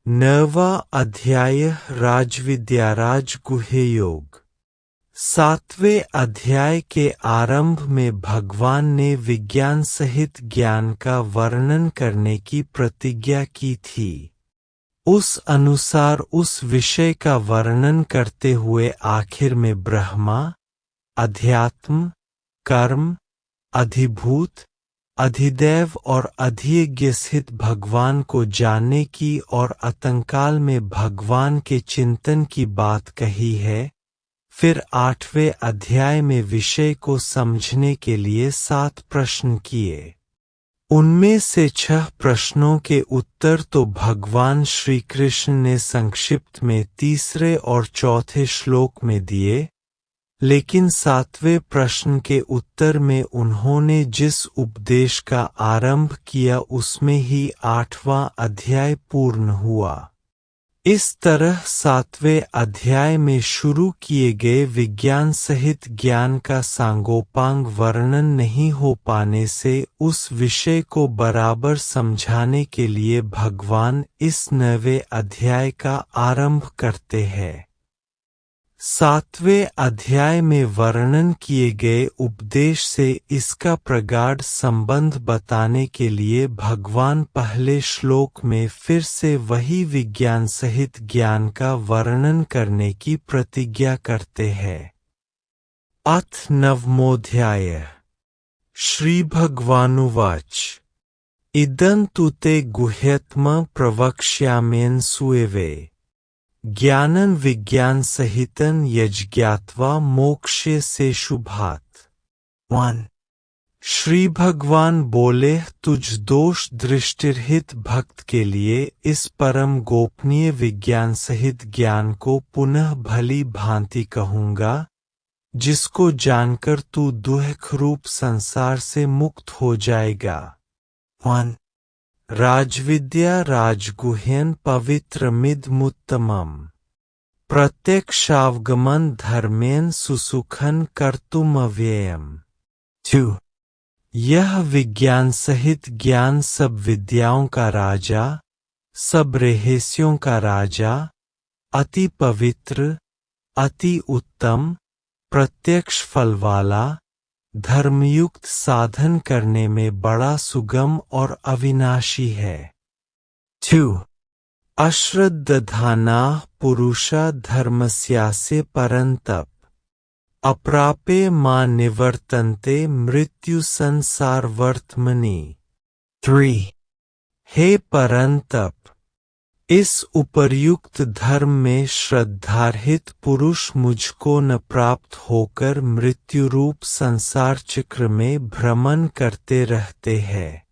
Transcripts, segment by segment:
9वां अध्याय राजविद्या राजगुह्य योग। 7वें अध्याय के आरंभ में भगवान ने विज्ञान सहित ज्ञान का वर्णन करने की प्रतिज्ञा की थी। उस अनुसार उस विषय का वर्णन करते हुए आखिर में ब्रह्मा, अध्यात्म, कर्म, अधिभूत, अधिदैव और अधियज्ञ स्थित भगवान को जानने की और आतंकाल में भगवान के चिंतन की बात कही है। फिर 8वें अध्याय में विषय को समझने के लिए 7 प्रश्न किए। उनमें से 6 प्रश्नों के उत्तर तो भगवान श्री कृष्ण ने संक्षिप्त में 3 और 4 श्लोक में दिए, लेकिन 7वें प्रश्न के उत्तर में उन्होंने जिस उपदेश का आरंभ किया उसमें ही 8वां अध्याय पूर्ण हुआ। इस तरह 7वें अध्याय में शुरू किए गए विज्ञान सहित ज्ञान का सांगोपांग वर्णन नहीं हो पाने से उस विषय को बराबर समझाने के लिए भगवान इस 9वें अध्याय का आरंभ करते हैं। 7वें अध्याय में वर्णन किए गए उपदेश से इसका प्रगाढ़ संबंध बताने के लिए भगवान पहले श्लोक में फिर से वही विज्ञान सहित ज्ञान का वर्णन करने की प्रतिज्ञा करते हैं। अथ 9मोऽध्याय। श्री भगवानुवाच इदं तु ते गुह्यतमं प्रवक्ष्याम्येनसूयवे ज्ञानं विज्ञान सहितं यज्ञात्वा मोक्ष्य से शुभात्। 1। श्री भगवान बोले, तुझ दोष दृष्टिरहित भक्त के लिए इस परम गोपनीय विज्ञान सहित ज्ञान को पुनः भली भांति कहूँगा, जिसको जानकर तू दुख रूप संसार से मुक्त हो जाएगा। 1। राजविद्या राजगुह्यं पवित्रमिदमुत्तमम् प्रत्यक्षावगमन धर्मेण सुसुखं कर्तुमव्ययम्। 2। यह विज्ञान सहित ज्ञान सब विद्याओं का राजा, सब रहस्यों का राजा, अति पवित्र, अति उत्तम, प्रत्यक्ष फल वाला, धर्मयुक्त साधन करने में बड़ा सुगम और अविनाशी है। 2. अश्रद्धानाः पुरुषा धर्मस्यास्य परन्तप अप्राप्य मा निवर्तन्ते मृत्यु संसारवर्त्मनि। 3. हे परन्तप, इस उपर्युक्त धर्म में श्रद्धारहित पुरुष मुझको न प्राप्त होकर मृत्यु रूप संसार चक्र में भ्रमण करते रहते हैं।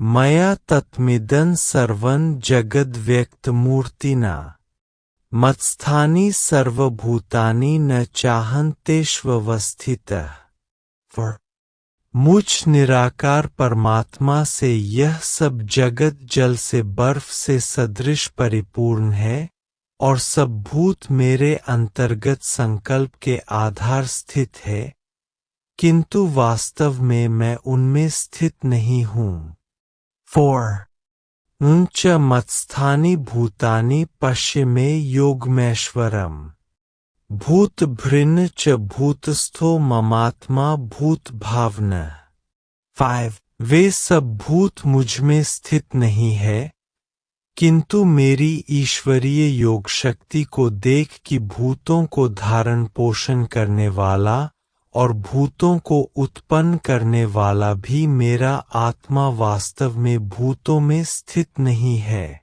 मया तत्मिदं सर्वं जगद्व्यक्तमूर्तिना मत्स्थानि सर्वभूतानि न चाहन्तेष्वस्थितः। मुझ निराकार परमात्मा से यह सब जगत जल से बर्फ से सदृश परिपूर्ण है और सब भूत मेरे अंतर्गत संकल्प के आधार स्थित है, किंतु वास्तव में मैं उनमें स्थित नहीं हूँ। 4. उंच मत्स्थानि भूतानि पश्य मे योगमेश्वरम् भूत भृन्न च भूतस्थो ममात्मा भूत भावना। 5. वे सब भूत मुझमें स्थित नहीं है, किंतु मेरी ईश्वरीय योग शक्ति को देख कि भूतों को धारण पोषण करने वाला और भूतों को उत्पन्न करने वाला भी मेरा आत्मा वास्तव में भूतों में स्थित नहीं है।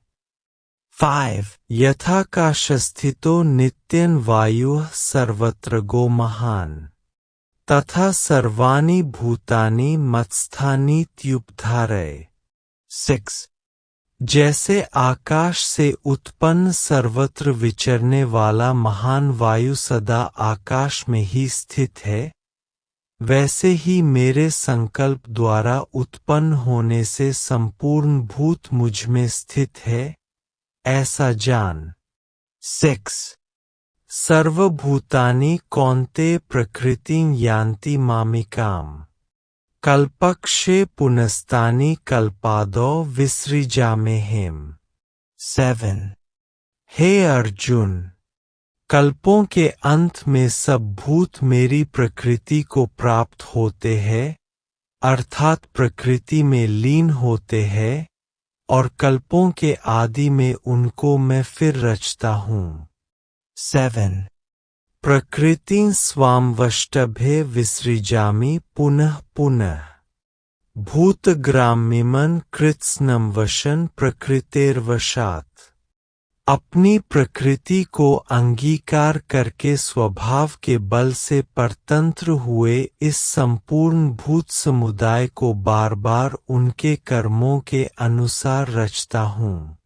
5. यथाकाशस्थितो नित्यं वायुः सर्वत्र गो महान् तथा सर्वाणि भूतानि मत्स्थानीत्युपधारय। 6. जैसे आकाश से उत्पन्न सर्वत्र विचरने वाला महान वायु सदा आकाश में ही स्थित है, वैसे ही मेरे संकल्प द्वारा उत्पन्न होने से संपूर्ण भूत मुझमें स्थित है, ऐसा जान। 6. सर्वभूतानि कौन्तेय प्रकृतिं यान्ति मामिकाम् कल्पक्षये पुनस्तानि कल्पादौ विसृजाम्यहम्। 7. हे अर्जुन, कल्पों के अंत में सब भूत मेरी प्रकृति को प्राप्त होते हैं, अर्थात प्रकृति में लीन होते हैं, और कल्पों के आदि में उनको मैं फिर रचता हूँ। 7. प्रकृतिं स्वामवष्टभे विसृजामि पुनः पुनः भूतग्रामिमं कृत्स्नं वशन प्रकृतेर्वशात्। अपनी प्रकृति को अंगीकार करके स्वभाव के बल से परतंत्र हुए इस संपूर्ण भूत समुदाय को बार बार उनके कर्मों के अनुसार रचता हूँ।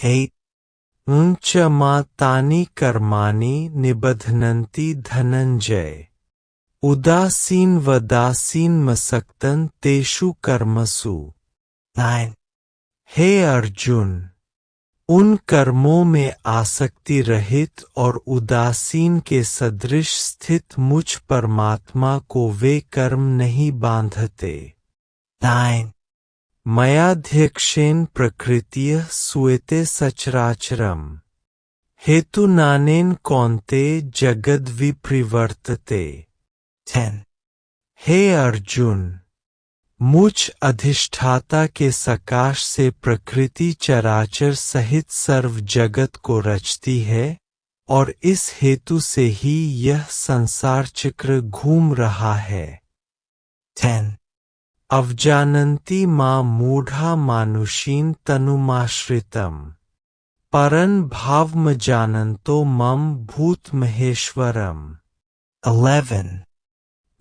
8. च मा तानि कर्माणि निबध्नन्ति धनंजय उदासीन वदासीन मसक्तन तेषु कर्मसु। 9. हे अर्जुन, उन कर्मों में आसक्ति रहित और उदासीन के सदृश स्थित मुझ परमात्मा को वे कर्म नहीं बांधते। 9. मयाध्यक्षेन प्रकृतिः सूयते सचराचरम् हेतुनानेन कौन्ते जगद्विप्रवर्तते। 10. हे अर्जुन, मुझ अधिष्ठाता के सकाश से प्रकृति चराचर सहित सर्व जगत को रचती है, और इस हेतु से ही यह संसार चक्र घूम रहा है। 10. अवजानन्ति मां मूढ़ा मानुषीं तनुमाश्रितम् परं भावम जानन्तो मम भूत महेश्वरम्। 11.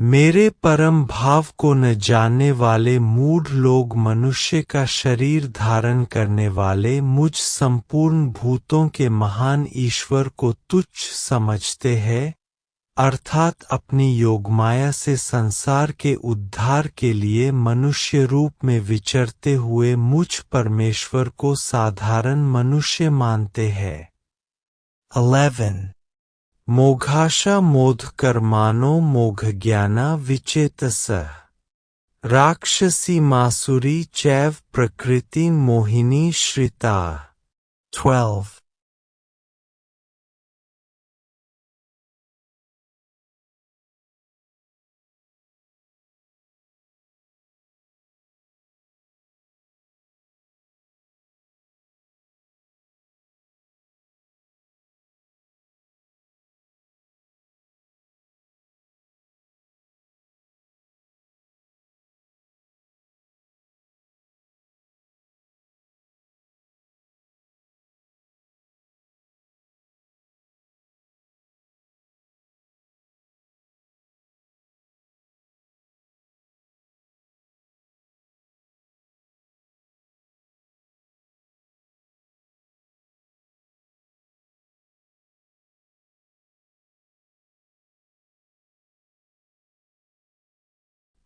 मेरे परम भाव को न जानने वाले मूढ़ लोग मनुष्य का शरीर धारण करने वाले मुझ संपूर्ण भूतों के महान ईश्वर को तुच्छ समझते हैं, अर्थात अपनी योगमाया से संसार के उद्धार के लिए मनुष्य रूप में विचरते हुए मुझ परमेश्वर को साधारण मनुष्य मानते हैं। 11. मोघाशा मोधकर्माणो मोघज्ञाना विचेतसः राक्षसी मासुरी चैव प्रकृति मोहिनी श्रिता। 12.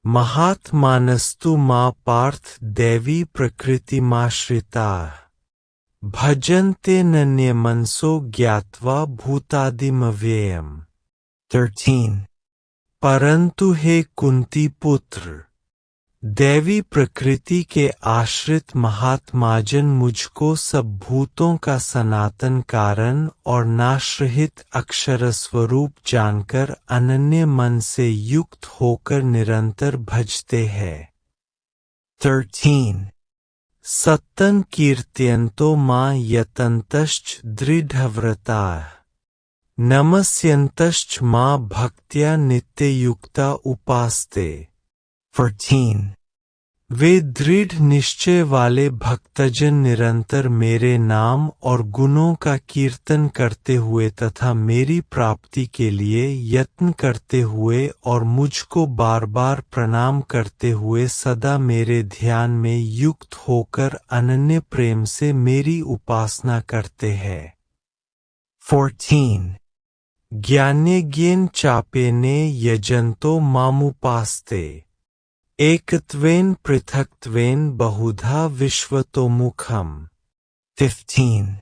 महात्मानस्तु मा पार्थ दैवी प्रकृतिमाश्रिताः भजन्ते नन्यमनसो ज्ञात्वा भूतादिमव्ययम्। 13. परंतु हे कुंती पुत्र, दैवी प्रकृति के आश्रित महात्माजन मुझको सब भूतों का सनातन कारण और नाशरहित अक्षर स्वरूप जानकर अनन्य मन से युक्त होकर निरंतर भजते हैं। 13. सत्तं कीर्तयन्तो मां यतन्तश्च दृढ़व्रताः नमस्यन्तश्च मां भक्त्या नित्ययुक्ता उपास्ते। 14. वे दृढ़ निश्चय वाले भक्तजन निरंतर मेरे नाम और गुणों का कीर्तन करते हुए तथा मेरी प्राप्ति के लिए यत्न करते हुए और मुझको बार बार प्रणाम करते हुए सदा मेरे ध्यान में युक्त होकर अनन्य प्रेम से मेरी उपासना करते हैं। 14. ज्ञानेन चापेने यजन्तो मामुपास्ते एकत्वेन पृथक्त्वेन बहुधा विश्वतोमुखम्। 15.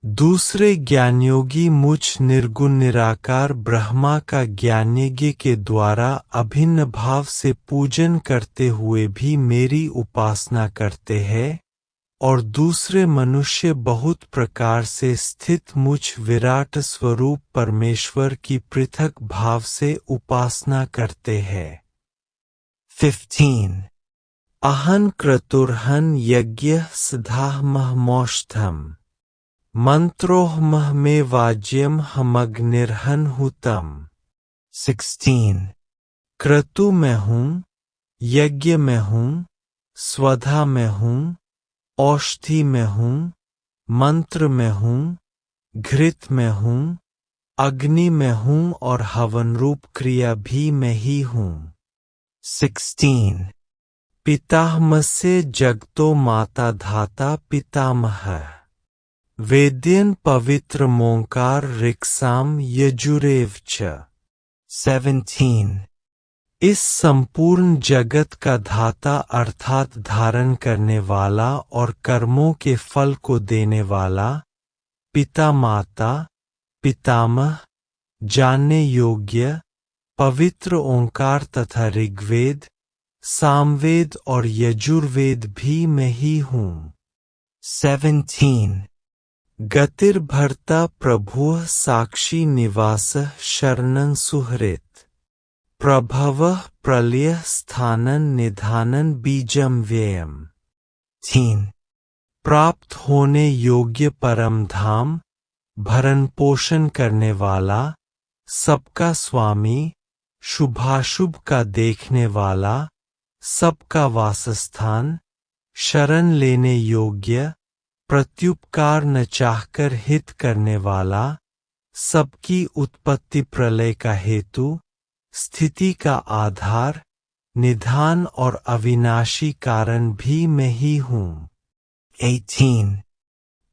दूसरे ज्ञानयोगी मुझ निर्गुण निराकार ब्रह्मा का ज्ञानयज्ञ के द्वारा अभिन्न भाव से पूजन करते हुए भी मेरी उपासना करते हैं, और दूसरे मनुष्य बहुत प्रकार से स्थित मुझ विराट स्वरूप परमेश्वर की पृथक भाव से उपासना करते हैं। 15 अहं क्रतुर्हं यज्ञः सदाह महमौष्ठम् मंत्रोह मह में वाज्यम हमग्निर्हन हुतम। 16 क्रतु में हूँ, यज्ञ में हूँ, स्वधा में हूँ, औषधि में हूँ, मंत्र में हूँ, घृत में हूँ, अग्नि में हूँ और हवन रूप क्रिया भी मैं ही हूँ। 16 पितामहस्य जगतो माता धाता पितामह वेद्यन पवित्र मोंकार ऋक्साम यजुरेव च। 17 इस संपूर्ण जगत का धाता अर्थात धारण करने वाला और कर्मों के फल को देने वाला, पिता माता, पितामह, जानने योग्य, पवित्र ओंकार तथा ऋग्वेद, सामवेद और यजुर्वेद भी मैं ही हूँ। 17 गतिर्भर्ता प्रभुः साक्षी निवासः शरणं सुहृत् प्रभवः प्रलयः स्थानं निधानं बीजं व्ययम्। 3 प्राप्त होने योग्य परम धाम, भरण पोषण करने वाला, सबका स्वामी, शुभाशुभ का देखने वाला, सबका वासस्थान, शरण लेने योग्य, प्रत्युपकार न चाहकर हित करने वाला, सबकी उत्पत्ति प्रलय का हेतु, स्थिति का आधार, निधान और अविनाशी कारण भी मैं ही हूँ। 18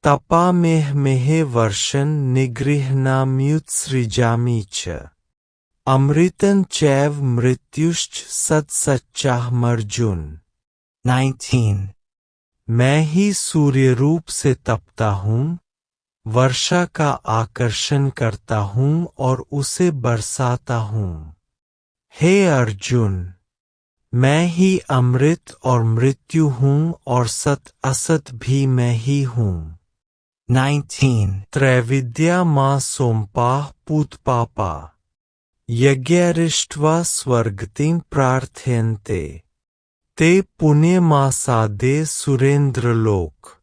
तपा मेह वर्षन निगृह्णाम्युत्सृजामि च अमृतं चैव मृत्युश्च सत्सच्चाहमर्जुन। 19 मैं ही सूर्य रूप से तपता हूँ, वर्षा का आकर्षण करता हूँ और उसे बरसाता हूँ। हे अर्जुन, मैं ही अमृत और मृत्यु हूँ और सत असत भी मैं ही हूँ। 19 त्रैविद्या मां सोमपाः पूतपापा यज्ञैरिष्ट्वा स्वर्गतिं प्रार्थयन्ते ते पुण्यमासादे सुरेंद्रलोक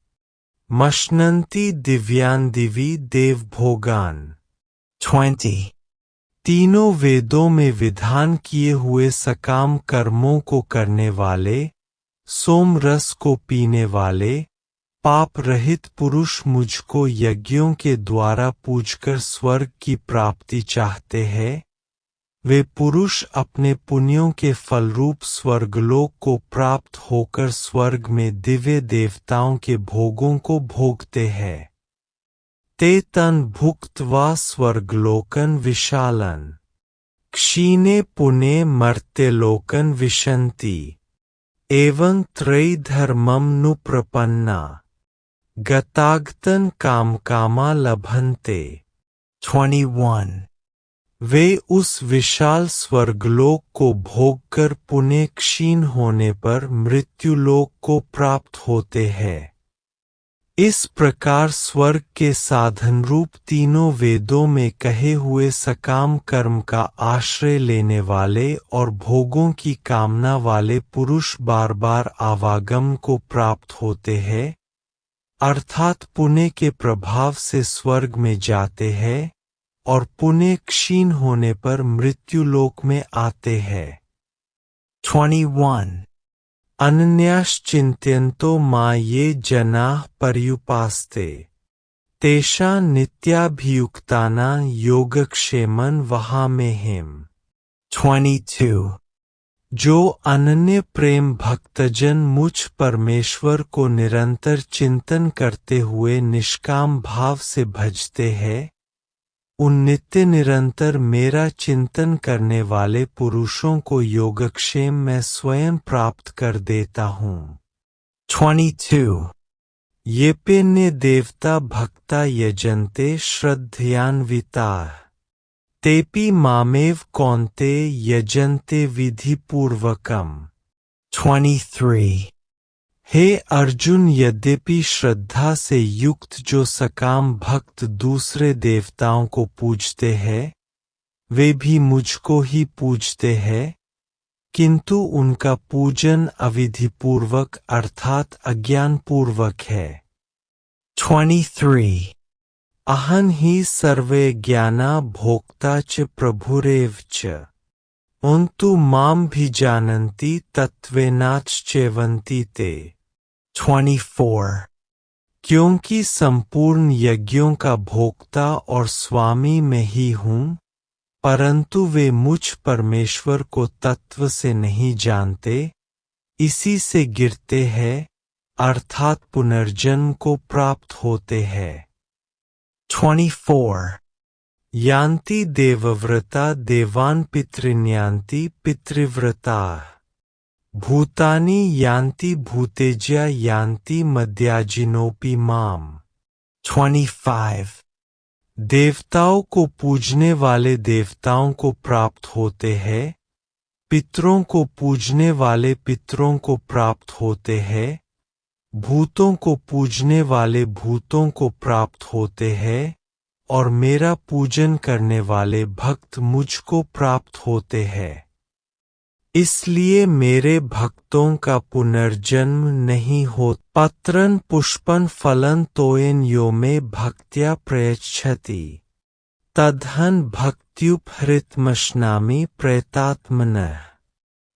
मश्नन्ति दिव्यान् दिवि देवभोगान्। 20 तीनों वेदों में विधान किए हुए सकाम कर्मों को करने वाले, सोम रस को पीने वाले, पाप रहित पुरुष मुझको यज्ञों के द्वारा पूजकर स्वर्ग की प्राप्ति चाहते हैं। वे पुरुष अपने पुण्यों के फलरूप स्वर्गलोक को प्राप्त होकर स्वर्ग में दिव्य देवताओं के भोगों को भोगते हैं। ते तन भुक्त्वा स्वर्गलोकन विशालन क्षीणे पुणे मर्त्यलोकन विशन्ति एवं त्रयी धर्मम नु प्रपन्ना गतागतन कामकामा लभन्ते। 21 वे उस विशाल स्वर्गलोक को भोगकर पुण्य क्षीण होने पर मृत्युलोक को प्राप्त होते हैं। इस प्रकार स्वर्ग के साधन रूप तीनों वेदों में कहे हुए सकाम कर्म का आश्रय लेने वाले और भोगों की कामना वाले पुरुष बार बार आवागम को प्राप्त होते हैं, अर्थात पुण्य के प्रभाव से स्वर्ग में जाते हैं और पुण्य क्षीण होने पर मृत्युलोक में आते हैं। 21 अनन्याश्चिन्त्यन्तो मां ये जनाः पर्युपास्ते तेषां नित्याभियुक्तानां योगक्षेमं वहाम्यहम्। 22 जो अनन्य प्रेम भक्तजन मुझ परमेश्वर को निरंतर चिंतन करते हुए निष्काम भाव से भजते हैं, उन नित्य निरंतर मेरा चिंतन करने वाले पुरुषों को योगक्षेम मैं स्वयं प्राप्त कर देता हूँ। 22 येऽप्यन्ये देवता भक्ता यजन्ते श्रद्धयान्विताः तेऽपि मामेव कौन्तेय यजन्ते विधिपूर्वकम्। 23 हे अर्जुन, यद्यपि श्रद्धा से युक्त जो सकाम भक्त दूसरे देवताओं को पूजते हैं, वे भी मुझको ही पूजते हैं, किंतु उनका पूजन अविधिपूर्वक अर्थात अज्ञानपूर्वक है। 23 अहं हि सर्वे ज्ञाना भोक्ता च प्रभुरेव च उन्तु माम भी जानन्ति तत्त्वेनाच्चैवन्ति ते। 24 क्योंकि संपूर्ण यज्ञों का भोक्ता और स्वामी मैं ही हूँ, परंतु वे मुझ परमेश्वर को तत्व से नहीं जानते, इसी से गिरते हैं अर्थात पुनर्जन्म को प्राप्त होते हैं। 24 यान्ति देवव्रता देवान् पितॄन्यान्ति पितृव्रता भूतानि यान्ति भूतेज्या यान्ति मद्याजिनोऽपि माम्। 25 देवताओं को पूजने वाले देवताओं को प्राप्त होते हैं, पितरों को पूजने वाले पितरों को प्राप्त होते हैं, भूतों को पूजने वाले भूतों को प्राप्त होते हैं, और मेरा पूजन करने वाले भक्त मुझको प्राप्त होते हैं। इसलिए मेरे भक्तों का पुनर्जन्म नहीं हो। पत्रं पुष्पं फलं तोयन यो मे भक्त्या प्रयच्छति तदहं भक्त्युपहृतमश्नामि प्रयतात्मनः।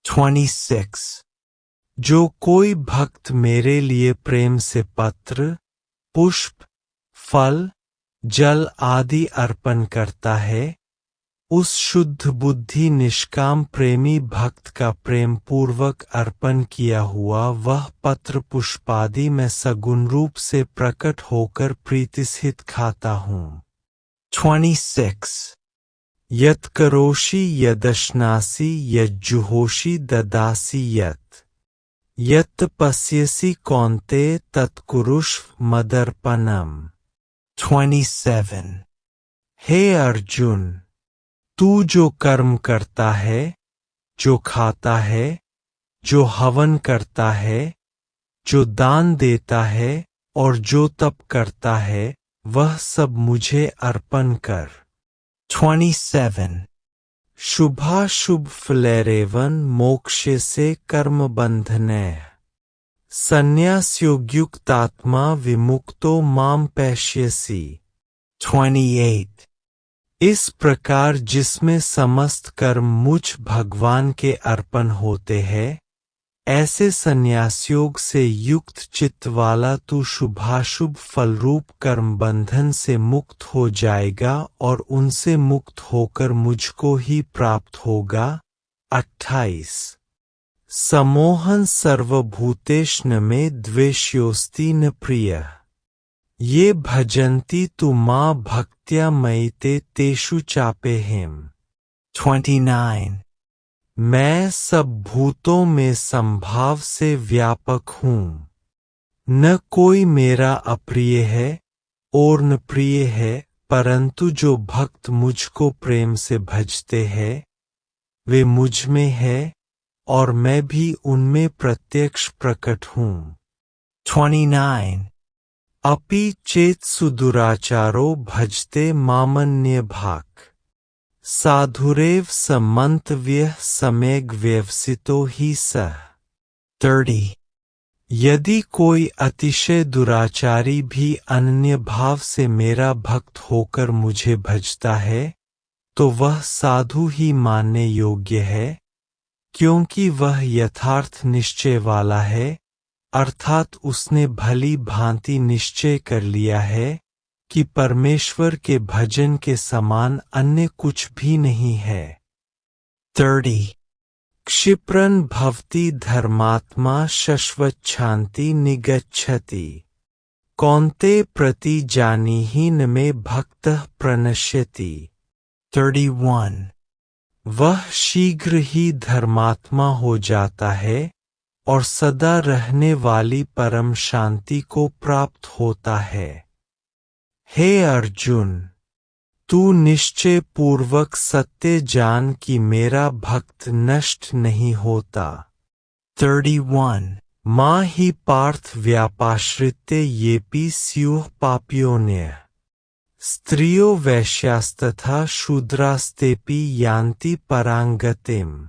26 जो कोई भक्त मेरे लिए प्रेम से पत्र, पुष्प, फल, जल आदि अर्पण करता है, उस शुद्ध बुद्धि निष्काम प्रेमी भक्त का प्रेम पूर्वक अर्पण किया हुआ वह पत्र पुष्पादि मैं सगुण रूप से प्रकट होकर प्रीतिसहित खाता हूँ। 26 यत् करोषि यदश्नासि यज्जुहोषि ददासि यत् पश्यसि कौन्तेय तत्कुरुष्व मदर्पणम्। 27 हे अर्जुन, तू जो कर्म करता है, जो खाता है, जो हवन करता है, जो दान देता है और जो तप करता है, वह सब मुझे अर्पण कर। 27 शुभाशुभ फलैरेवन् मोक्ष्यसे कर्म बंधनैः संन्यासयोग्युक्तात्मा विमुक्तो माम पैष्यसि। 28 इस प्रकार जिसमें समस्त कर्म मुझ भगवान के अर्पण होते हैं, ऐसे संन्यासयोग से युक्त चित्त वाला तू शुभाशुभ फलरूप कर्म बंधन से मुक्त हो जाएगा और उनसे मुक्त होकर मुझको ही प्राप्त होगा। 28 सम्मोहन सर्वभूतेषु न मे द्वेष्योऽस्ति न प्रियः ये भजन्ति तु मां भक्त्या मयि ते तेषु चाप्यहम्। 29 मैं सब भूतों में संभाव से व्यापक हूँ, न कोई मेरा अप्रिय है और न प्रिय है, परंतु जो भक्त मुझको प्रेम से भजते हैं, वे मुझ में है और मैं भी उनमें प्रत्यक्ष प्रकट हूँ। 29 अपि चेत् सुदुराचारो भजते मामन्यभाक् साधुरेव स मन्तव्यः सम्यग् व्यवसितो हि सः। 30 यदि कोई अतिशय दुराचारी भी अनन्य भाव से मेरा भक्त होकर मुझे भजता है, तो वह साधु ही मानने योग्य है, क्योंकि वह यथार्थ निश्चय वाला है, अर्थात उसने भली भांति निश्चय कर लिया है कि परमेश्वर के भजन के समान अन्य कुछ भी नहीं है। 30 क्षिप्रन् भवति धर्मात्मा शश्वच्छान्ति निगच्छति कौन्तेय प्रति जानीहि न मे भक्तः प्रणश्यति। 31 वह शीघ्र ही धर्मात्मा हो जाता है और सदा रहने वाली परम शांति को प्राप्त होता है। हे अर्जुन, तू निश्चय पूर्वक सत्य जान कि मेरा भक्त नष्ट नहीं होता। 31 माँ ही पार्थ व्यापाश्रित्य येपि स्युः पाप्योऽन्यः स्त्रियो वैश्यास्तथा शूद्रास्तेपि यान्ति परांगतिम्।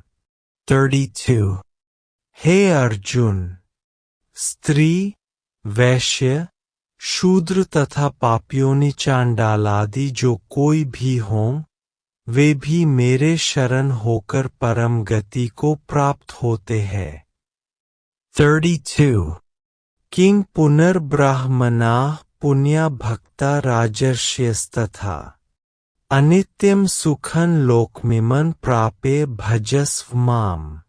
32 हे अर्जुन, स्त्री, वैश्य, शूद्र तथा पापियों चांडालादि जो कोई भी हों, वे भी मेरे शरण होकर परम गति को प्राप्त होते हैं। 32 किंग पुनर्ब्राह्मणाः पुण्या भक्ता राजर्षयस्तथा अनित्यं सुखं लोकमिमं प्राप्य भजस्व माम्।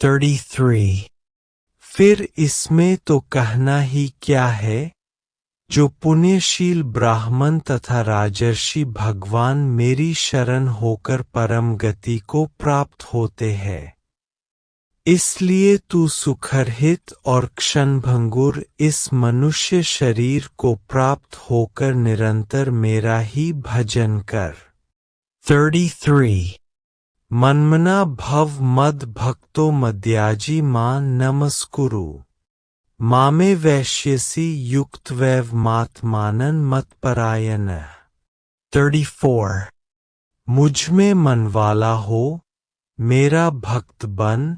33 फिर इसमें तो कहना ही क्या है, जो पुण्यशील ब्राह्मण तथा राजर्षि भगवान मेरी शरण होकर परम गति को प्राप्त होते हैं। इसलिए तू सुखरहित और क्षणभंगुर इस मनुष्य शरीर को प्राप्त होकर निरंतर मेरा ही भजन कर। 33 मन्मना भव मद भक्तो मद्याजी मां नमस्कुरु मामे वैश्यसि युक्तवैवमात्मानं मत्परायणः। 34 मुझ में मन वाला हो, मेरा भक्त बन,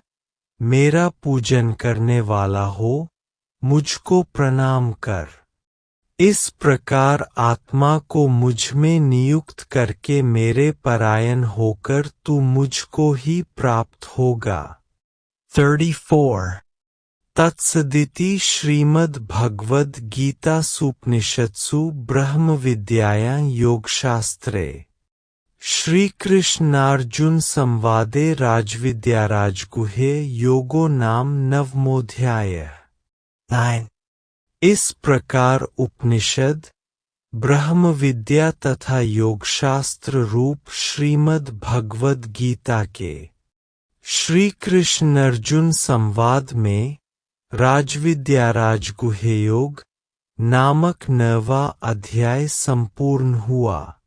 मेरा पूजन करने वाला हो, मुझको प्रणाम कर। इस प्रकार आत्मा को मुझ में नियुक्त करके मेरे परायण होकर तू मुझको ही प्राप्त होगा। 34 तत्सदिति श्रीमद् भगवद गीता सुपनिषत्सु ब्रह्म विद्यायां योगशास्त्रे श्री कृष्णार्जुन संवादे राजविद्या राजगुह्ये योगो नाम नवमोऽध्यायः। 9 इस प्रकार उपनिषद, ब्रह्म विद्या तथा योगशास्त्र रूप श्रीमद् भगवद गीता के श्री कृष्ण अर्जुन संवाद में राजविद्या राजगुह्य योग नामक 9वां अध्याय संपूर्ण हुआ।